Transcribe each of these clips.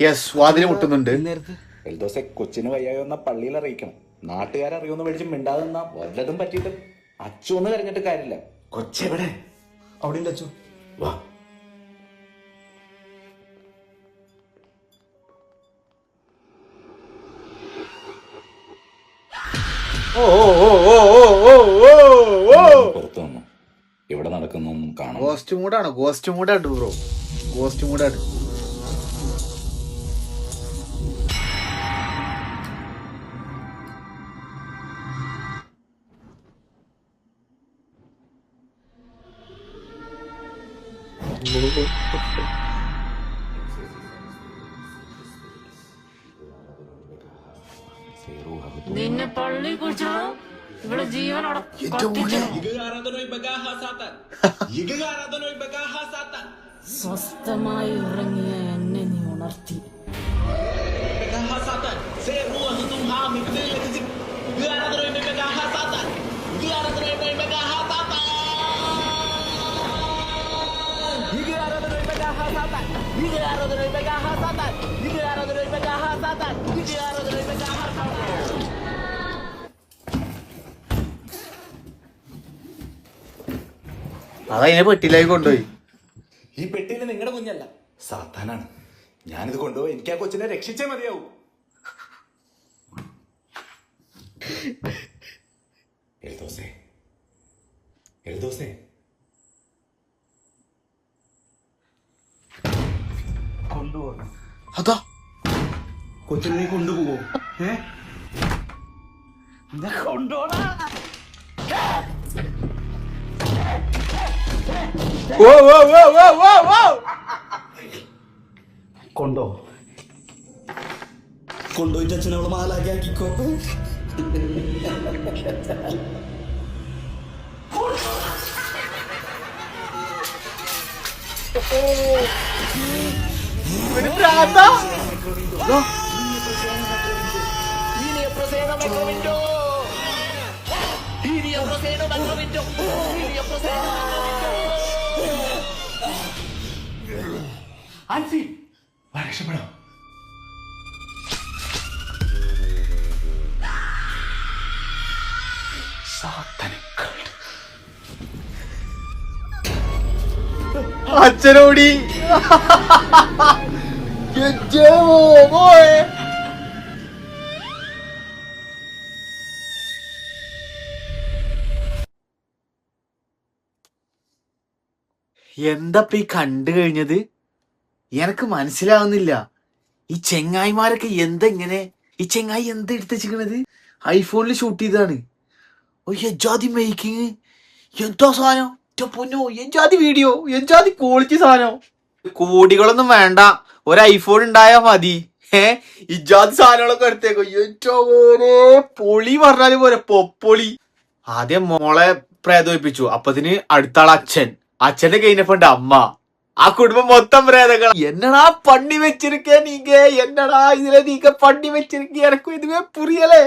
Yes, വാതില് മുട്ടുന്നുണ്ട്. എൽദോസെ കൊച്ചിന് വയ്യായെന്ന പള്ളിയിൽ അറിയിക്കണം. നാട്ടുകാരറിയുമെന്ന് മേടിച്ച് മിണ്ടാതെ നിന്നാ വല്ലതും പറ്റിയിട്ട് അച്ചു ഒന്ന് കരഞ്ഞിട്ട് കാര്യമില്ല. കൊച്ചെവിടെ? അവിടെ ഉണ്ട് അച്ചു. വാ. പുറത്തു വന്നു. ഇവിടെ നടക്കുന്നൊന്നും കാണാം. ഗോസ്റ്റ് മൂഡാണ് ബ്രോ. ഗോസ്റ്റ് മൂഡാണ്. നിന്നെ പള്ളി കുറിച്ചാണോ ഇവിടെ ജീവനോടെ സ്വസ്ഥമായി ഉറങ്ങിയ എന്നെ നീ ഉണർത്തി. അതതിനെ പെട്ടിയിലേക്ക് കൊണ്ടുപോയി. ഈ പെട്ടിയിൽ നിങ്ങളുടെ കുഞ്ഞല്ല, സാത്താനാണ്. ഞാനിത് കൊണ്ടുപോയി എനിക്ക് ആ കൊച്ചിനെ രക്ഷിച്ചേ മതിയാവൂ. എൽദോസേ കൊണ്ടുപോകും. അതാ കൊച്ചിനെ കൊണ്ടുപോകോ? കൊണ്ടോടാ. കൊണ്ടുപോയിട്ട് അച്ഛനവളെ മാലാക്കി ആക്കിക്കോ. രക്ഷപ്പെടാം. അച്ഛനോടി എന്തപ്പ ഈ കണ്ടു കഴിഞ്ഞത്? എനക്ക് മനസ്സിലാവുന്നില്ല. ഈ ചെങ്ങായിമാരൊക്കെ എന്തെങ്ങനെ, ഈ ചെങ്ങായി എന്താ എടുത്തുവെച്ചിരിക്കണത്? ഐഫോണിൽ ഷൂട്ട് ചെയ്താണ്. എജാതി മേക്കിങ്, എന്താ സാധനം, പൊന്നോ, എജാതി വീഡിയോ, എജാതി ക്വാളിറ്റി സാധനം. കോടികളൊന്നും വേണ്ട, ഒരു ഐഫോൺ ഉണ്ടായാ മതി. ഇജാതി സാധനങ്ങളൊക്കെ എടുത്തേക്കോ. ഏറ്റവും പൊളി പറഞ്ഞാല് പോലെ പൊപ്പൊളി. ആദ്യം മോളെ പ്രേതോപ്പിച്ചു, അപ്പത്തിന് അടുത്താൾ അച്ഛന്റെ കഴിഞ്ഞപ്പണ്ട് അമ്മ, ആ കുടുംബം മൊത്തം പ്രേതങ്ങൾ. എന്നടാ പണി വെച്ചിരിക്കേ നീക്ക, എന്നടാ ഇതിലെ നീക്ക പണി വെച്ചിരിക്കുക, എനക്കും ഇതുവേ പുറിയല്ലേ.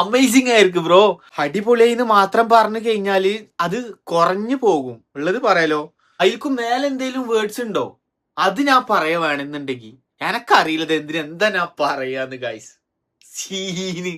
അമേസിങ് ആയിരിക്കും ബ്രോ. അടിപൊളിയെന്ന് മാത്രം പറഞ്ഞു കഴിഞ്ഞാല് അത് കുറഞ്ഞു പോകും. ഉള്ളത് പറയാലോ. അതിൽക്കും മേലെ എന്തേലും വേർഡ്സ് ഉണ്ടോ അത് ഞാൻ പറയാ വേണമെന്നുണ്ടെങ്കിൽ. എനക്കറിയില്ലത് എന്താ ഞാൻ പറയാന്ന് ഗൈസ്. സീന്